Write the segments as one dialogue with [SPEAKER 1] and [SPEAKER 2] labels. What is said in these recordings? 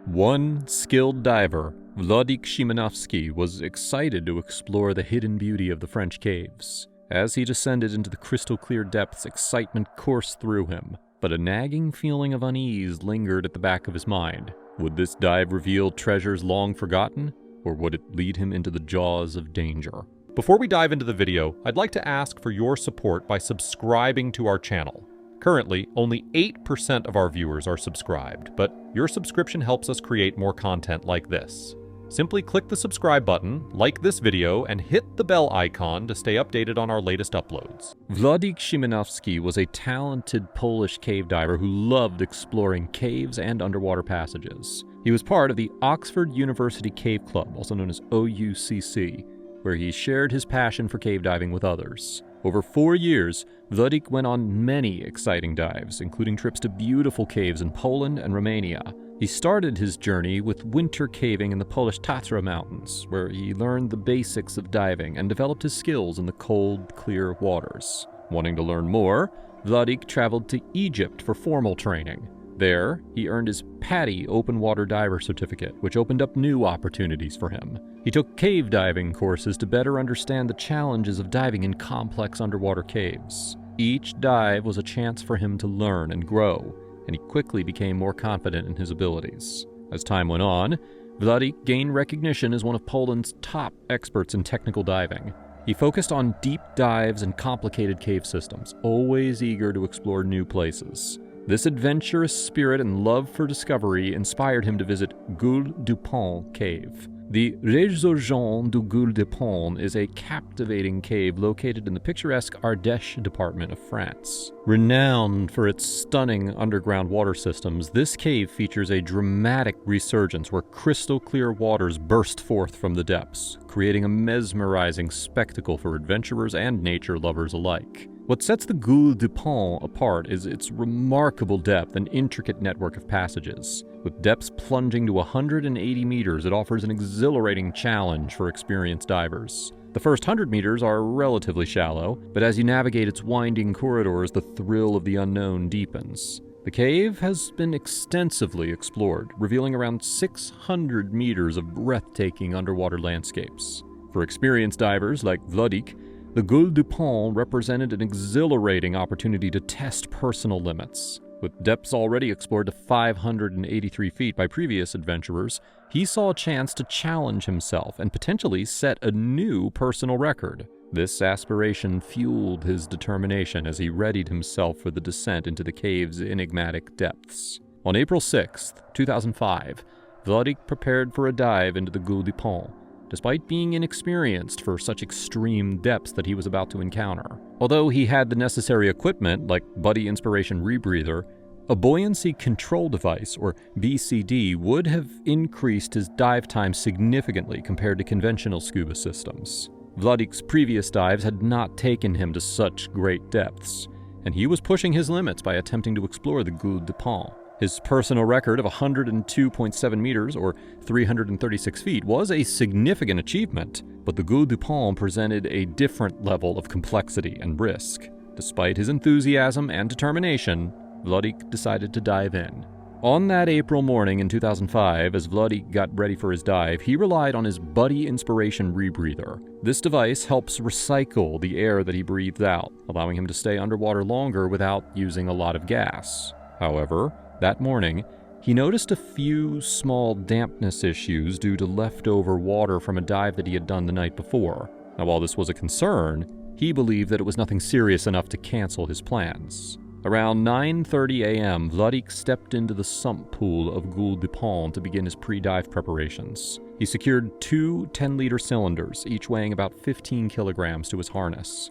[SPEAKER 1] One skilled diver, Vlodic Shimanowski, was excited to explore the hidden beauty of the French caves. As he descended into the crystal-clear depths, excitement coursed through him, but a nagging feeling of unease lingered at the back of his mind. Would this dive reveal treasures long forgotten, or would it lead him into the jaws of danger? Before we dive into the video, I'd like to ask for your support by subscribing to our channel. Currently, only 8% of our viewers are subscribed, but your subscription helps us create more content like this. Simply click the subscribe button, like this video, and hit the bell icon to stay updated on our latest uploads. Vlodic Shimanowski was a talented Polish cave diver who loved exploring caves and underwater passages. He was part of the Oxford University Cave Club, also known as OUCC, where he shared his passion for cave diving with others. Over 4 years, Vladik went on many exciting dives, including trips to beautiful caves in Poland and Romania. He started his journey with winter caving in the Polish Tatra Mountains, where he learned the basics of diving and developed his skills in the cold, clear waters. Wanting to learn more, Vladik traveled to Egypt for formal training. There, he earned his PADI open water diver certificate, which opened up new opportunities for him. He took cave diving courses to better understand the challenges of diving in complex underwater caves. Each dive was a chance for him to learn and grow, and he quickly became more confident in his abilities. As time went on, Vladik gained recognition as one of Poland's top experts in technical diving. He focused on deep dives and complicated cave systems, always eager to explore new places. This adventurous spirit and love for discovery inspired him to visit Goul du Pont cave. The Résurgence du Goul du Pont is a captivating cave located in the picturesque Ardèche department of France. Renowned for its stunning underground water systems, this cave features a dramatic resurgence where crystal-clear waters burst forth from the depths, creating a mesmerizing spectacle for adventurers and nature lovers alike. What sets the Goul du Pont apart is its remarkable depth and intricate network of passages. With depths plunging to 180 meters, it offers an exhilarating challenge for experienced divers. The first 100 meters are relatively shallow, but as you navigate its winding corridors, the thrill of the unknown deepens. The cave has been extensively explored, revealing around 600 meters of breathtaking underwater landscapes. For experienced divers like Vladik, the Goul du Pont represented an exhilarating opportunity to test personal limits. With depths already explored to 583 feet by previous adventurers, he saw a chance to challenge himself and potentially set a new personal record. This aspiration fueled his determination as he readied himself for the descent into the cave's enigmatic depths. On April 6, 2005, Vladik prepared for a dive into the Goul du Pont, despite being inexperienced for such extreme depths that he was about to encounter. Although he had the necessary equipment, like Buddy Inspiration Rebreather, a buoyancy control device, or BCD, would have increased his dive time significantly compared to conventional scuba systems. Vladik's previous dives had not taken him to such great depths, and he was pushing his limits by attempting to explore the Goul du Pont. His personal record of 102.7 meters, or 336 feet, was a significant achievement, but the Goul du Pont presented a different level of complexity and risk. Despite his enthusiasm and determination, Vladik decided to dive in. On that April morning in 2005, as Vladik got ready for his dive, he relied on his Buddy Inspiration Rebreather. This device helps recycle the air that he breathed out, allowing him to stay underwater longer without using a lot of gas. However, that morning, he noticed a few small dampness issues due to leftover water from a dive that he had done the night before. Now, while this was a concern, he believed that it was nothing serious enough to cancel his plans. Around 9:30 a.m., Vladik stepped into the sump pool of Goul du Pont to begin his pre-dive preparations. He secured 2 10-liter cylinders, each weighing about 15 kilograms, to his harness.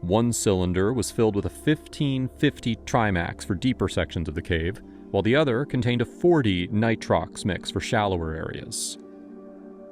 [SPEAKER 1] One cylinder was filled with a 1550 Climax for deeper sections of the cave, while the other contained a 40 nitrox mix for shallower areas.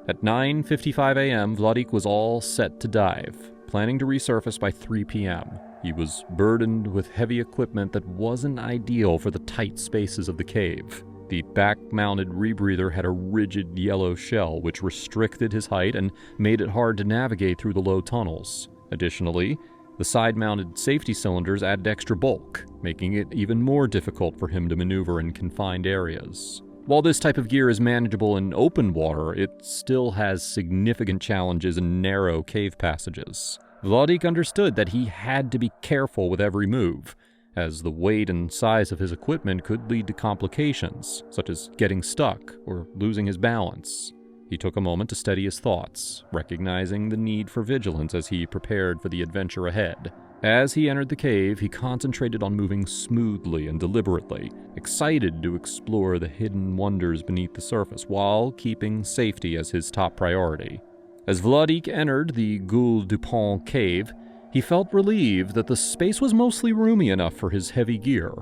[SPEAKER 1] At 9:55 a.m., Vladik was all set to dive, planning to resurface by 3 p.m. He was burdened with heavy equipment that wasn't ideal for the tight spaces of the cave. The back-mounted rebreather had a rigid yellow shell which restricted his height and made it hard to navigate through the low tunnels. Additionally, the side-mounted safety cylinders added extra bulk, making it even more difficult for him to maneuver in confined areas. While this type of gear is manageable in open water, it still has significant challenges in narrow cave passages. Vladik understood that he had to be careful with every move, as the weight and size of his equipment could lead to complications, such as getting stuck or losing his balance. He took a moment to steady his thoughts, recognizing the need for vigilance as he prepared for the adventure ahead. As he entered the cave, he concentrated on moving smoothly and deliberately, excited to explore the hidden wonders beneath the surface while keeping safety as his top priority. As Vladik entered the Goul du Pont cave, he felt relieved that the space was mostly roomy enough for his heavy gear.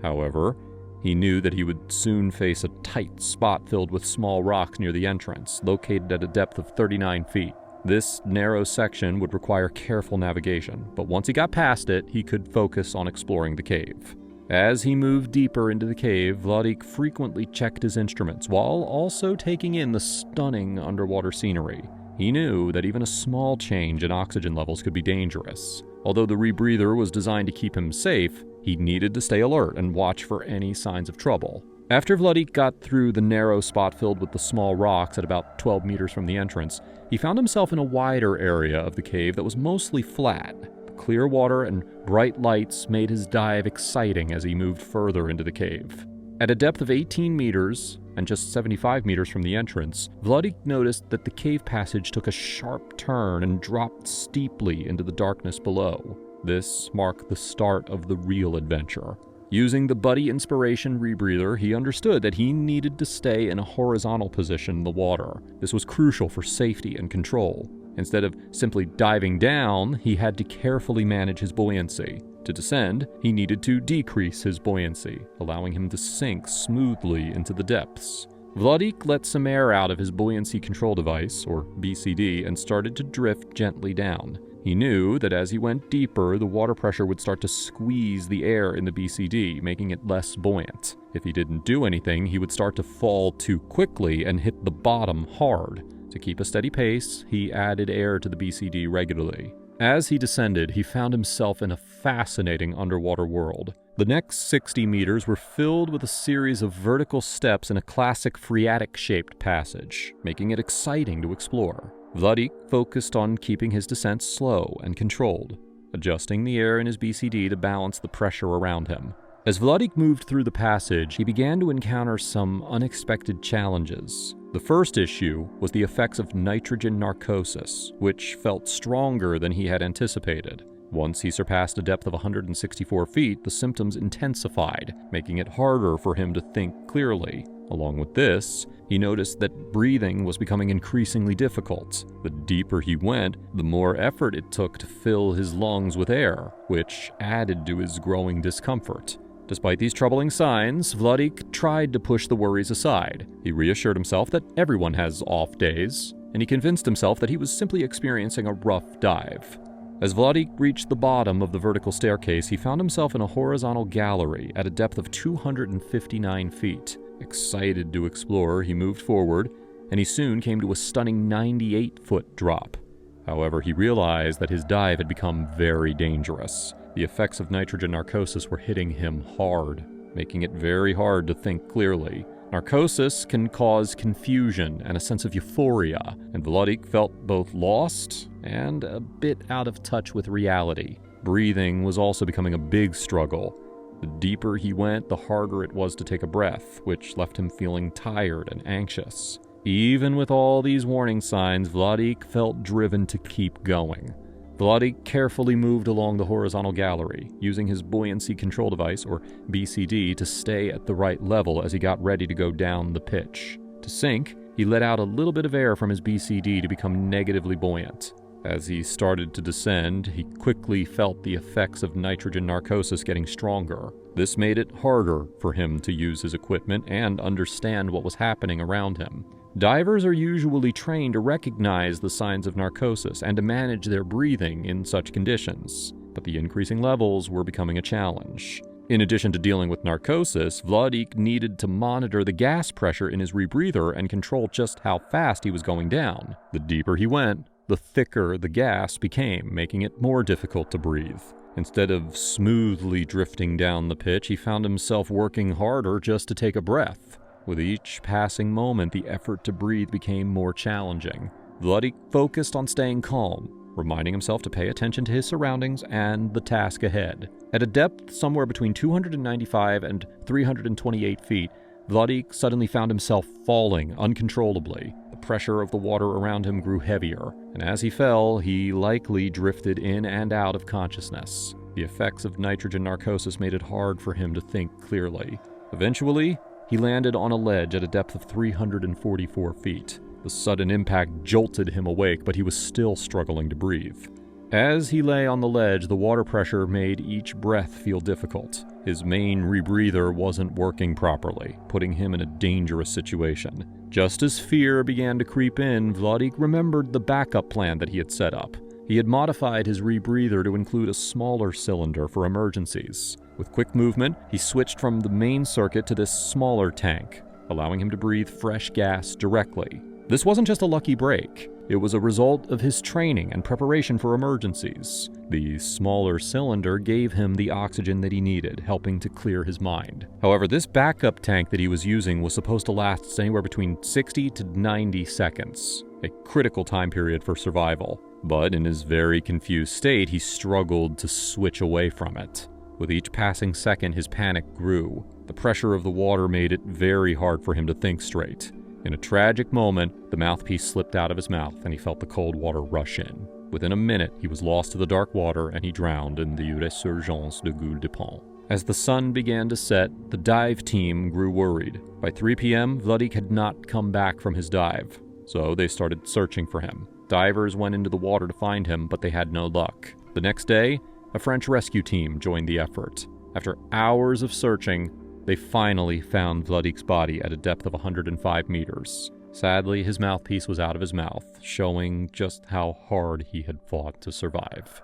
[SPEAKER 1] However, he knew that he would soon face a tight spot filled with small rocks near the entrance, located at a depth of 39 feet. This narrow section would require careful navigation, but once he got past it, he could focus on exploring the cave. As he moved deeper into the cave, Vladik frequently checked his instruments while also taking in the stunning underwater scenery. He knew that even a small change in oxygen levels could be dangerous. Although the rebreather was designed to keep him safe, he needed to stay alert and watch for any signs of trouble. After Vladik got through the narrow spot filled with the small rocks at about 12 meters from the entrance, he found himself in a wider area of the cave that was mostly flat. The clear water and bright lights made his dive exciting as he moved further into the cave. At a depth of 18 meters, and just 75 meters from the entrance, Vladik noticed that the cave passage took a sharp turn and dropped steeply into the darkness below. This marked the start of the real adventure. Using the Buddy Inspiration rebreather, he understood that he needed to stay in a horizontal position in the water. This was crucial for safety and control. Instead of simply diving down, he had to carefully manage his buoyancy. To descend, he needed to decrease his buoyancy, allowing him to sink smoothly into the depths. Vladik let some air out of his buoyancy control device, or BCD, and started to drift gently down. He knew that as he went deeper, the water pressure would start to squeeze the air in the BCD, making it less buoyant. If he didn't do anything, he would start to fall too quickly and hit the bottom hard. To keep a steady pace, he added air to the BCD regularly. As he descended, he found himself in a fascinating underwater world. The next 60 meters were filled with a series of vertical steps in a classic phreatic-shaped passage, making it exciting to explore. Vladik focused on keeping his descent slow and controlled, adjusting the air in his BCD to balance the pressure around him. As Vladik moved through the passage, he began to encounter some unexpected challenges. The first issue was the effects of nitrogen narcosis, which felt stronger than he had anticipated. Once he surpassed a depth of 164 feet, the symptoms intensified, making it harder for him to think clearly. Along with this, he noticed that breathing was becoming increasingly difficult. The deeper he went, the more effort it took to fill his lungs with air, which added to his growing discomfort. Despite these troubling signs, Vladik tried to push the worries aside. He reassured himself that everyone has off days, and he convinced himself that he was simply experiencing a rough dive. As Vladik reached the bottom of the vertical staircase, he found himself in a horizontal gallery at a depth of 259 feet. Excited to explore, he moved forward, and he soon came to a stunning 98-foot drop. However, he realized that his dive had become very dangerous. The effects of nitrogen narcosis were hitting him hard, making it very hard to think clearly. Narcosis can cause confusion and a sense of euphoria, and Vladik felt both lost and a bit out of touch with reality. Breathing was also becoming a big struggle. The deeper he went, the harder it was to take a breath, which left him feeling tired and anxious. Even with all these warning signs, Vladik felt driven to keep going. Vladik carefully moved along the horizontal gallery, using his buoyancy control device, or BCD, to stay at the right level as he got ready to go down the pitch. To sink, he let out a little bit of air from his BCD to become negatively buoyant. As he started to descend, he quickly felt the effects of nitrogen narcosis getting stronger. This made it harder for him to use his equipment and understand what was happening around him. Divers are usually trained to recognize the signs of narcosis and to manage their breathing in such conditions, but the increasing levels were becoming a challenge. In addition to dealing with narcosis, Vladik needed to monitor the gas pressure in his rebreather and control just how fast he was going down. The deeper he went, the thicker the gas became, making it more difficult to breathe. Instead of smoothly drifting down the pitch, he found himself working harder just to take a breath. With each passing moment, the effort to breathe became more challenging. Vladik focused on staying calm, reminding himself to pay attention to his surroundings and the task ahead. At a depth somewhere between 295 and 328 feet, Vladik suddenly found himself falling uncontrollably. The pressure of the water around him grew heavier, and as he fell, he likely drifted in and out of consciousness. The effects of nitrogen narcosis made it hard for him to think clearly. Eventually, he landed on a ledge at a depth of 344 feet. The sudden impact jolted him awake, but he was still struggling to breathe. As he lay on the ledge, the water pressure made each breath feel difficult. His main rebreather wasn't working properly, putting him in a dangerous situation. Just as fear began to creep in, Vladik remembered the backup plan that he had set up. He had modified his rebreather to include a smaller cylinder for emergencies. With quick movement, he switched from the main circuit to this smaller tank, allowing him to breathe fresh gas directly. This wasn't just a lucky break. It was a result of his training and preparation for emergencies. The smaller cylinder gave him the oxygen that he needed, helping to clear his mind. However, this backup tank that he was using was supposed to last anywhere between 60 to 90 seconds, a critical time period for survival. But in his very confused state, he struggled to switch away from it. With each passing second, his panic grew. The pressure of the water made it very hard for him to think straight. In a tragic moment, the mouthpiece slipped out of his mouth and he felt the cold water rush in. Within a minute, he was lost to the dark water and he drowned in the resurgence de Goul du Pont. As the sun began to set, the dive team grew worried. By 3 p.m., Vladik had not come back from his dive, so they started searching for him. Divers went into the water to find him, but they had no luck. The next day, a French rescue team joined the effort. After hours of searching, they finally found Vladik's body at a depth of 105 meters. Sadly, his mouthpiece was out of his mouth, showing just how hard he had fought to survive.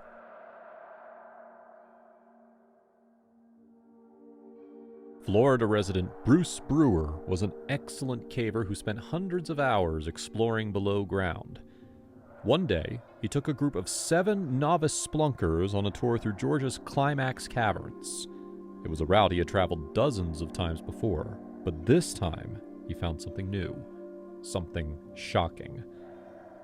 [SPEAKER 1] Florida resident Bruce Brewer was an excellent caver who spent hundreds of hours exploring below ground. One day, he took a group of 7 novice splunkers on a tour through Georgia's Climax caverns. It was a route he had traveled dozens of times before, but this time he found something new, something shocking.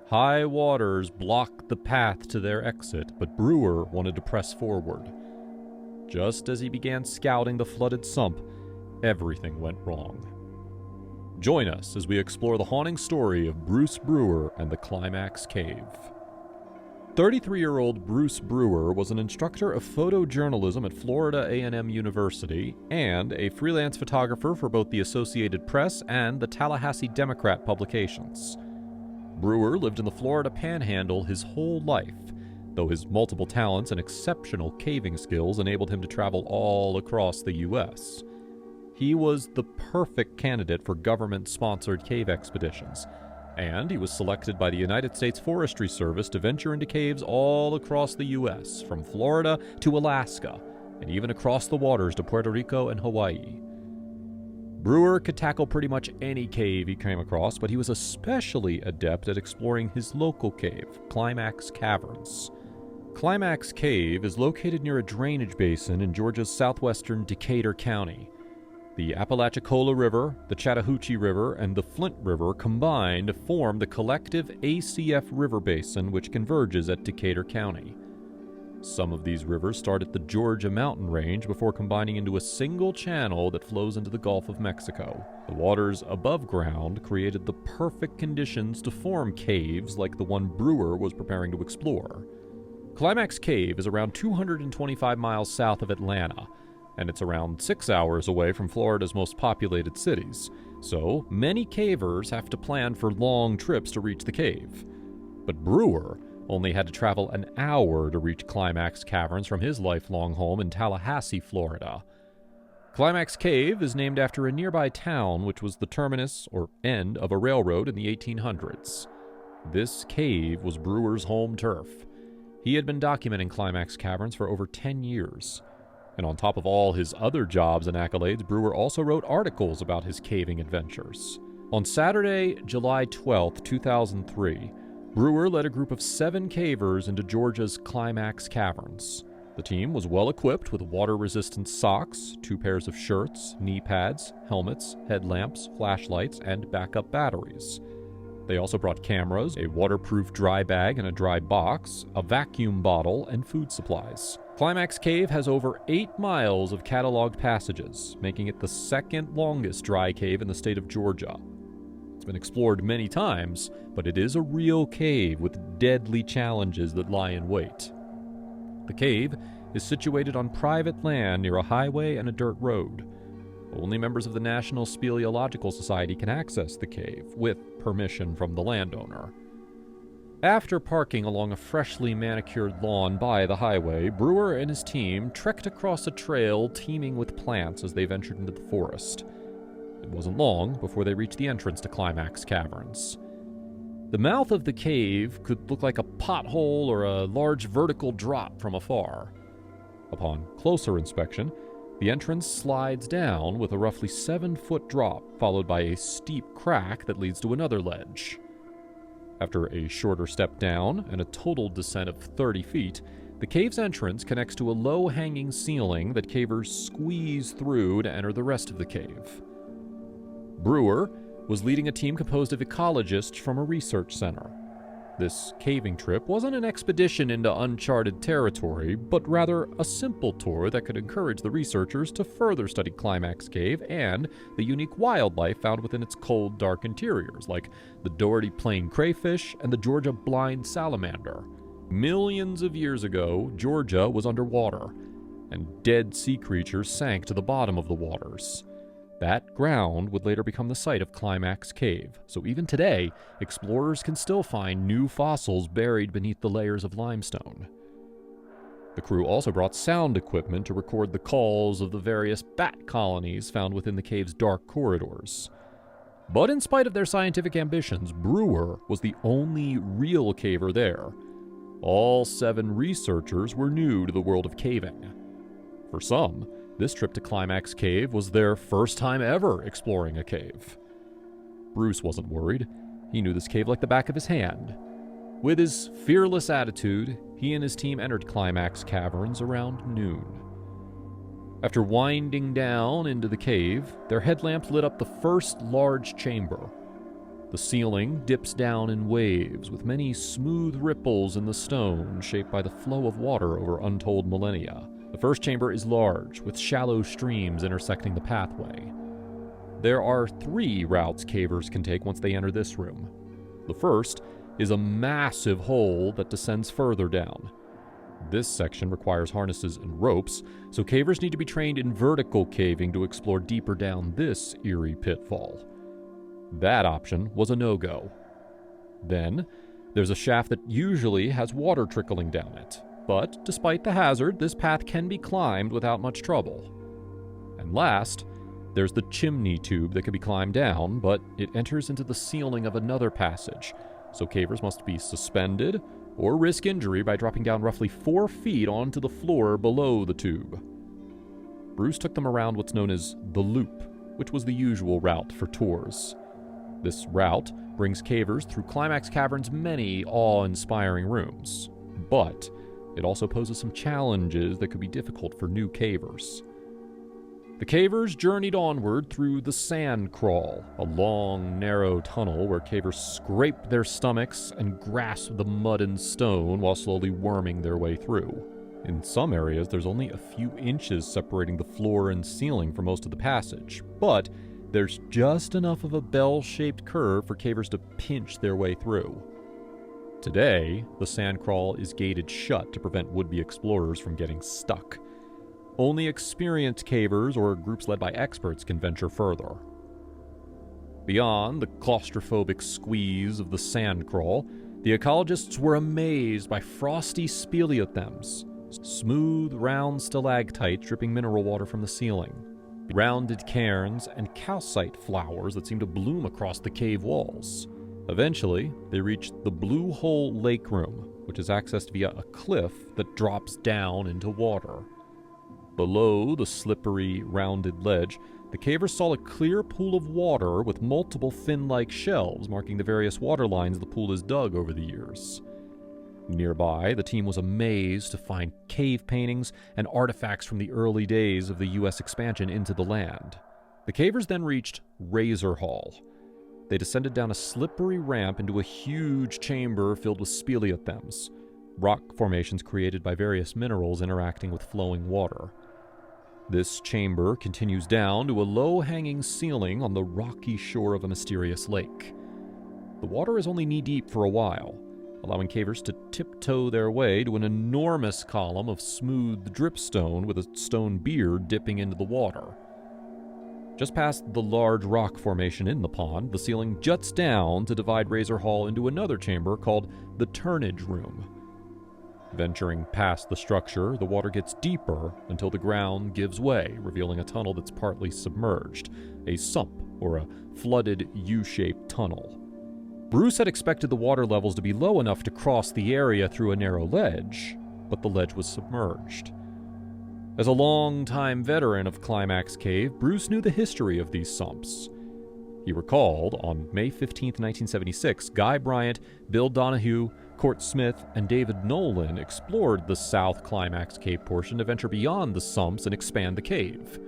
[SPEAKER 1] High waters blocked the path to their exit, but Brewer wanted to press forward. Just as he began scouting the flooded sump, everything went wrong. Join us as we explore the haunting story of Bruce Brewer and the Climax Cave. 33-year-old Bruce Brewer was an instructor of photojournalism at Florida A&M University and a freelance photographer for both the Associated Press and the Tallahassee Democrat publications. Brewer lived in the Florida Panhandle his whole life, though his multiple talents and exceptional caving skills enabled him to travel all across the U.S. He was the perfect candidate for government-sponsored cave expeditions, and he was selected by the United States Forestry Service to venture into caves all across the U.S., from Florida to Alaska, and even across the waters to Puerto Rico and Hawaii. Brewer could tackle pretty much any cave he came across, but he was especially adept at exploring his local cave, Climax Caverns. Climax Cave is located near a drainage basin in Georgia's southwestern Decatur County. The Apalachicola River, the Chattahoochee River, and the Flint River combine to form the collective ACF River Basin, which converges at Decatur County. Some of these rivers start at the Georgia mountain range before combining into a single channel that flows into the Gulf of Mexico. The waters above ground created the perfect conditions to form caves like the one Brewer was preparing to explore. Climax Cave is around 225 miles south of Atlanta, and it's around 6 hours away from Florida's most populated cities, so many cavers have to plan for long trips to reach the cave. But Brewer only had to travel an hour to reach Climax Caverns from his lifelong home in Tallahassee, Florida. Climax Cave is named after a nearby town which was the terminus or end of a railroad in the 1800s. This cave was Brewer's home turf. He had been documenting Climax Caverns for over 10 years. And on top of all his other jobs and accolades, Brewer also wrote articles about his caving adventures. On Saturday, July 12, 2003, Brewer led a group of 7 cavers into Georgia's Climax Caverns. The team was well equipped with water-resistant socks, 2 pairs of shirts, knee pads, helmets, headlamps, flashlights, and backup batteries. They also brought cameras, a waterproof dry bag and a dry box, a vacuum bottle, and food supplies. Climax Cave has over 8 miles of cataloged passages, making it the second longest dry cave in the state of Georgia. It's been explored many times, but it is a real cave with deadly challenges that lie in wait. The cave is situated on private land near a highway and a dirt road. Only members of the National Speleological Society can access the cave, with permission from the landowner. After parking along a freshly manicured lawn by the highway, Brewer and his team trekked across a trail teeming with plants as they ventured into the forest. It wasn't long before they reached the entrance to Climax Caverns. The mouth of the cave could look like a pothole or a large vertical drop from afar. Upon closer inspection, the entrance slides down with a roughly 7-foot drop, followed by a steep crack that leads to another ledge. After a shorter step down and a total descent of 30 feet, the cave's entrance connects to a low-hanging ceiling that cavers squeeze through to enter the rest of the cave. Brewer was leading a team composed of ecologists from a research center. This caving trip wasn't an expedition into uncharted territory, but rather a simple tour that could encourage the researchers to further study Climax Cave and the unique wildlife found within its cold, dark interiors, like the Doherty plain crayfish and the Georgia blind salamander. Millions of years ago, Georgia was underwater, and dead sea creatures sank to the bottom of the waters. That ground would later become the site of Climax Cave, so even today, explorers can still find new fossils buried beneath the layers of limestone. The crew also brought sound equipment to record the calls of the various bat colonies found within the cave's dark corridors. But in spite of their scientific ambitions, Brewer was the only real caver there. All 7 researchers were new to the world of caving. For some, this trip to Climax Cave was their first time ever exploring a cave. Bruce wasn't worried. He knew this cave like the back of his hand. With his fearless attitude, he and his team entered Climax Caverns around noon. After winding down into the cave, their headlamps lit up the first large chamber. The ceiling dips down in waves, with many smooth ripples in the stone shaped by the flow of water over untold millennia. The first chamber is large, with shallow streams intersecting the pathway. There are 3 routes cavers can take once they enter this room. The first is a massive hole that descends further down. This section requires harnesses and ropes, so cavers need to be trained in vertical caving to explore deeper down this eerie pitfall. That option was a no-go. Then, there's a shaft that usually has water trickling down it. But, despite the hazard, this path can be climbed without much trouble. And last, there's the chimney tube that can be climbed down, but it enters into the ceiling of another passage, so cavers must be suspended or risk injury by dropping down roughly 4 feet onto the floor below the tube. Bruce took them around what's known as the Loop, which was the usual route for tours. This route brings cavers through Climax Cavern's many awe-inspiring rooms, but it also poses some challenges that could be difficult for new cavers. The cavers journeyed onward through the Sand Crawl, a long, narrow tunnel where cavers scraped their stomachs and grasped the mud and stone while slowly worming their way through. In some areas, there's only a few inches separating the floor and ceiling for most of the passage, but there's just enough of a bell-shaped curve for cavers to pinch their way through. Today, the sand crawl is gated shut to prevent would-be explorers from getting stuck. Only experienced cavers or groups led by experts can venture further. Beyond the claustrophobic squeeze of the sand crawl, the ecologists were amazed by frosty speleothems, smooth, round stalactites dripping mineral water from the ceiling, rounded cairns, and calcite flowers that seem to bloom across the cave walls. Eventually, they reached the Blue Hole Lake Room, which is accessed via a cliff that drops down into water. Below the slippery, rounded ledge, the cavers saw a clear pool of water with multiple fin-like shelves marking the various water lines the pool has dug over the years. Nearby, the team was amazed to find cave paintings and artifacts from the early days of the U.S. expansion into the land. The cavers then reached Razor Hall. They descended down a slippery ramp into a huge chamber filled with speleothems, rock formations created by various minerals interacting with flowing water. This chamber continues down to a low-hanging ceiling on the rocky shore of a mysterious lake. The water is only knee-deep for a while, allowing cavers to tiptoe their way to an enormous column of smooth dripstone with a stone beard dipping into the water. Just past the large rock formation in the pond, the ceiling juts down to divide Razor Hall into another chamber called the Turnage Room. Venturing past the structure, the water gets deeper until the ground gives way, revealing a tunnel that's partly submerged, a sump, or a flooded U-shaped tunnel. Bruce had expected the water levels to be low enough to cross the area through a narrow ledge, but the ledge was submerged. As a long-time veteran of Climax Cave, Bruce knew the history of these sumps. He recalled, on May 15, 1976, Guy Bryant, Bill Donahue, Court Smith, and David Nolan explored the South Climax Cave portion to venture beyond the sumps and expand the cave.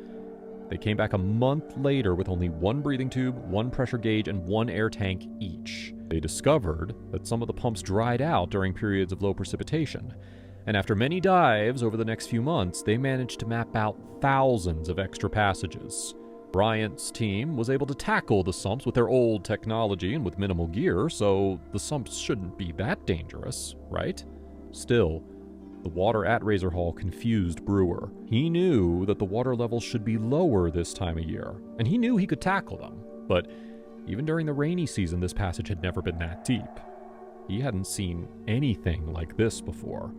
[SPEAKER 1] They came back a month later with only one breathing tube, one pressure gauge, and one air tank each. They discovered that some of the pumps dried out during periods of low precipitation, and after many dives over the next few months, they managed to map out thousands of extra passages. Bryant's team was able to tackle the sumps with their old technology and with minimal gear, so the sumps shouldn't be that dangerous, right? Still, the water at Razor Hall confused Brewer. He knew that the water levels should be lower this time of year, and he knew he could tackle them, but even during the rainy season, this passage had never been that deep. He hadn't seen anything like this before.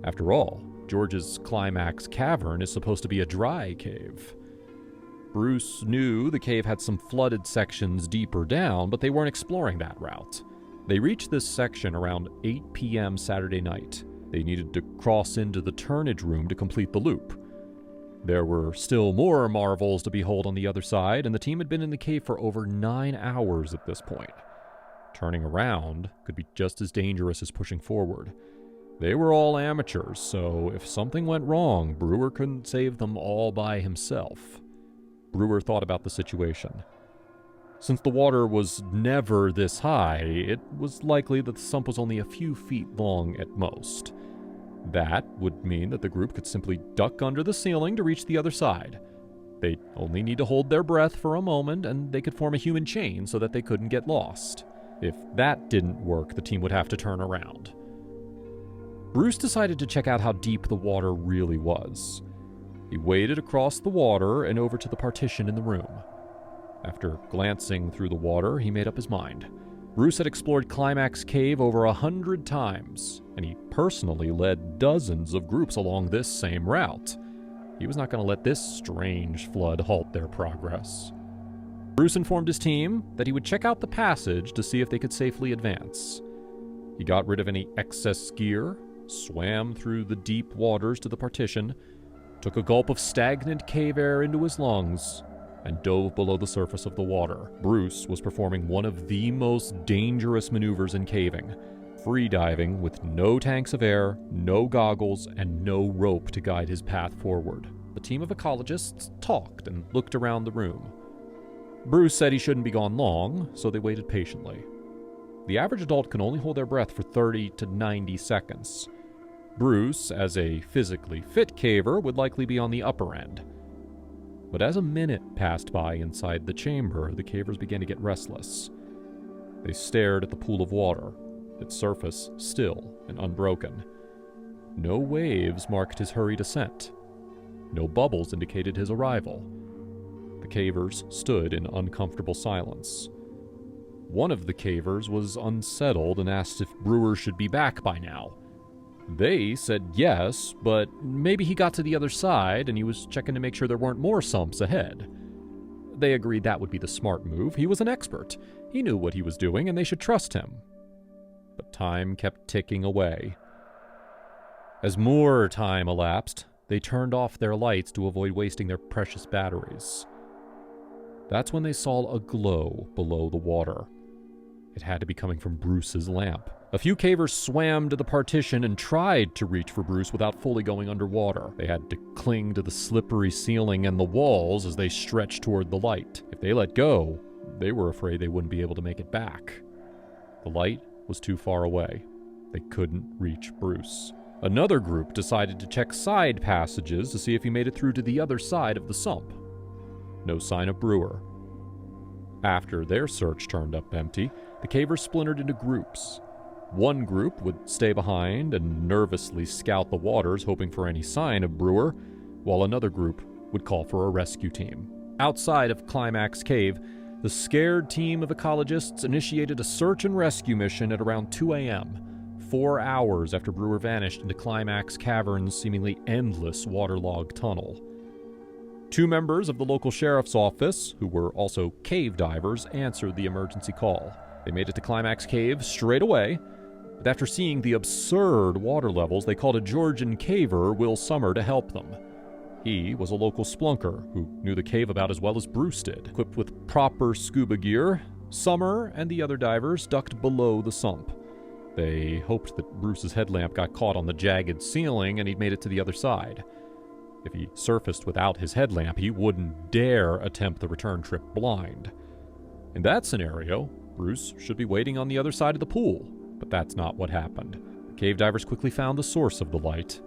[SPEAKER 1] After all, George's Climax cavern is supposed to be a dry cave. Bruce knew the cave had some flooded sections deeper down, but they weren't exploring that route. They reached this section around 8 p.m. Saturday night. They needed to cross into the Turnage Room to complete the loop. There were still more marvels to behold on the other side, and the team had been in the cave for over 9 hours at this point. Turning around could be just as dangerous as pushing forward. They were all amateurs, so if something went wrong, Brewer couldn't save them all by himself. Brewer thought about the situation. Since the water was never this high, it was likely that the sump was only a few feet long at most. That would mean that the group could simply duck under the ceiling to reach the other side. They'd only need to hold their breath for a moment, and they could form a human chain so that they couldn't get lost. If that didn't work, the team would have to turn around. Bruce decided to check out how deep the water really was. He waded across the water and over to the partition in the room. After glancing through the water, he made up his mind. Bruce had explored Climax Cave over 100 times, and he personally led dozens of groups along this same route. He was not going to let this strange flood halt their progress. Bruce informed his team that he would check out the passage to see if they could safely advance. He got rid of any excess gear, swam through the deep waters to the partition, took a gulp of stagnant cave air into his lungs, and dove below the surface of the water. Bruce was performing one of the most dangerous maneuvers in caving, free diving with no tanks of air, no goggles, and no rope to guide his path forward. The team of ecologists talked and looked around the room. Bruce said he shouldn't be gone long, so they waited patiently. The average adult can only hold their breath for 30 to 90 seconds. Bruce, as a physically fit caver, would likely be on the upper end. But as a minute passed by inside the chamber, the cavers began to get restless. They stared at the pool of water, its surface still and unbroken. No waves marked his hurried ascent. No bubbles indicated his arrival. The cavers stood in uncomfortable silence. One of the cavers was unsettled and asked if Brewer should be back by now. They said yes, but maybe he got to the other side and he was checking to make sure there weren't more sumps ahead. They agreed that would be the smart move. He was an expert. He knew what he was doing and they should trust him. But time kept ticking away. As more time elapsed, they turned off their lights to avoid wasting their precious batteries. That's when they saw a glow below the water. It had to be coming from Bruce's lamp. A few cavers swam to the partition and tried to reach for Bruce without fully going underwater. They had to cling to the slippery ceiling and the walls as they stretched toward the light. If they let go, they were afraid they wouldn't be able to make it back. The light was too far away. They couldn't reach Bruce. Another group decided to check side passages to see if he made it through to the other side of the sump. No sign of Brewer. After their search turned up empty, the cavers splintered into groups. One group would stay behind and nervously scout the waters, hoping for any sign of Brewer, while another group would call for a rescue team. Outside of Climax Cave, the scared team of ecologists initiated a search and rescue mission at around 2 a.m., 4 hours after Brewer vanished into Climax Cavern's seemingly endless waterlogged tunnel. 2 members of the local sheriff's office, who were also cave divers, answered the emergency call. They made it to Climax Cave straight away, but after seeing the absurd water levels, they called a Georgian caver, Will Summer, to help them. He was a local splunker who knew the cave about as well as Bruce did. Equipped with proper scuba gear, Summer and the other divers ducked below the sump. They hoped that Bruce's headlamp got caught on the jagged ceiling and he'd made it to the other side. If he surfaced without his headlamp, he wouldn't dare attempt the return trip blind. In that scenario, Bruce should be waiting on the other side of the pool, but that's not what happened. The cave divers quickly found the source of the light,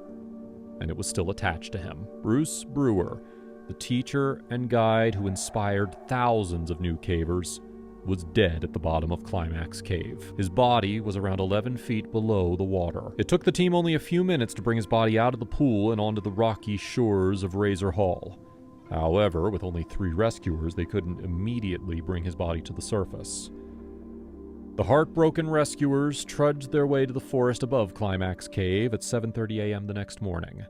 [SPEAKER 1] and it was still attached to him. Bruce Brewer, the teacher and guide who inspired thousands of new cavers, was dead at the bottom of Climax Cave. His body was around 11 feet below the water. It took the team only a few minutes to bring his body out of the pool and onto the rocky shores of Razor Hall. However, with only 3 rescuers, they couldn't immediately bring his body to the surface. The heartbroken rescuers trudged their way to the forest above Climax Cave at 7:30 a.m. the next morning.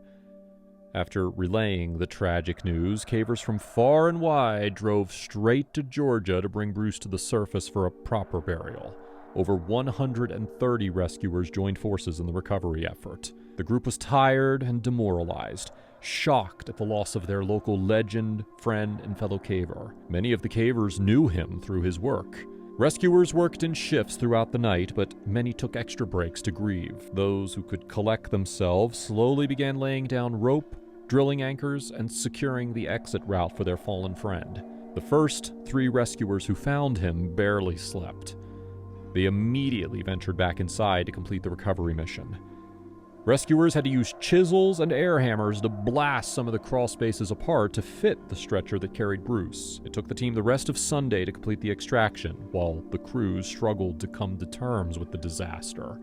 [SPEAKER 1] After relaying the tragic news, cavers from far and wide drove straight to Georgia to bring Bruce to the surface for a proper burial. Over 130 rescuers joined forces in the recovery effort. The group was tired and demoralized, shocked at the loss of their local legend, friend, and fellow caver. Many of the cavers knew him through his work. Rescuers worked in shifts throughout the night, but many took extra breaks to grieve. Those who could collect themselves slowly began laying down rope, drilling anchors, and securing the exit route for their fallen friend. The first 3 rescuers who found him barely slept. They immediately ventured back inside to complete the recovery mission. Rescuers had to use chisels and air hammers to blast some of the crawl spaces apart to fit the stretcher that carried Bruce. It took the team the rest of Sunday to complete the extraction, while the crews struggled to come to terms with the disaster.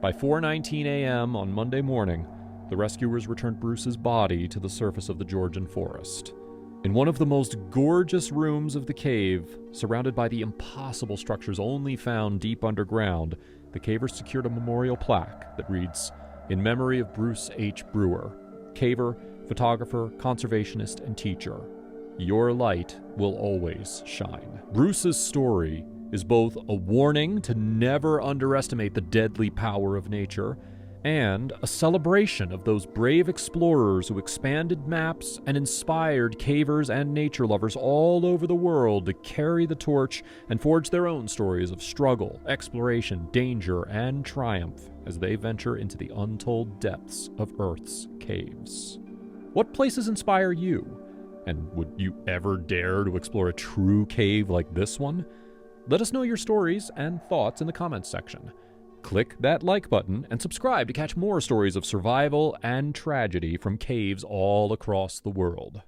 [SPEAKER 1] By 4:19 a.m. on Monday morning, the rescuers returned Bruce's body to the surface of the Georgian forest. In one of the most gorgeous rooms of the cave, surrounded by the impossible structures only found deep underground, the cavers secured a memorial plaque that reads, "In memory of Bruce H. Brewer, caver, photographer, conservationist, and teacher. Your light will always shine." Bruce's story is both a warning to never underestimate the deadly power of nature and a celebration of those brave explorers who expanded maps and inspired cavers and nature lovers all over the world to carry the torch and forge their own stories of struggle, exploration, danger, and triumph as they venture into the untold depths of Earth's caves. What places inspire you? And would you ever dare to explore a true cave like this one? Let us know your stories and thoughts in the comments section. Click that like button and subscribe to catch more stories of survival and tragedy from caves all across the world.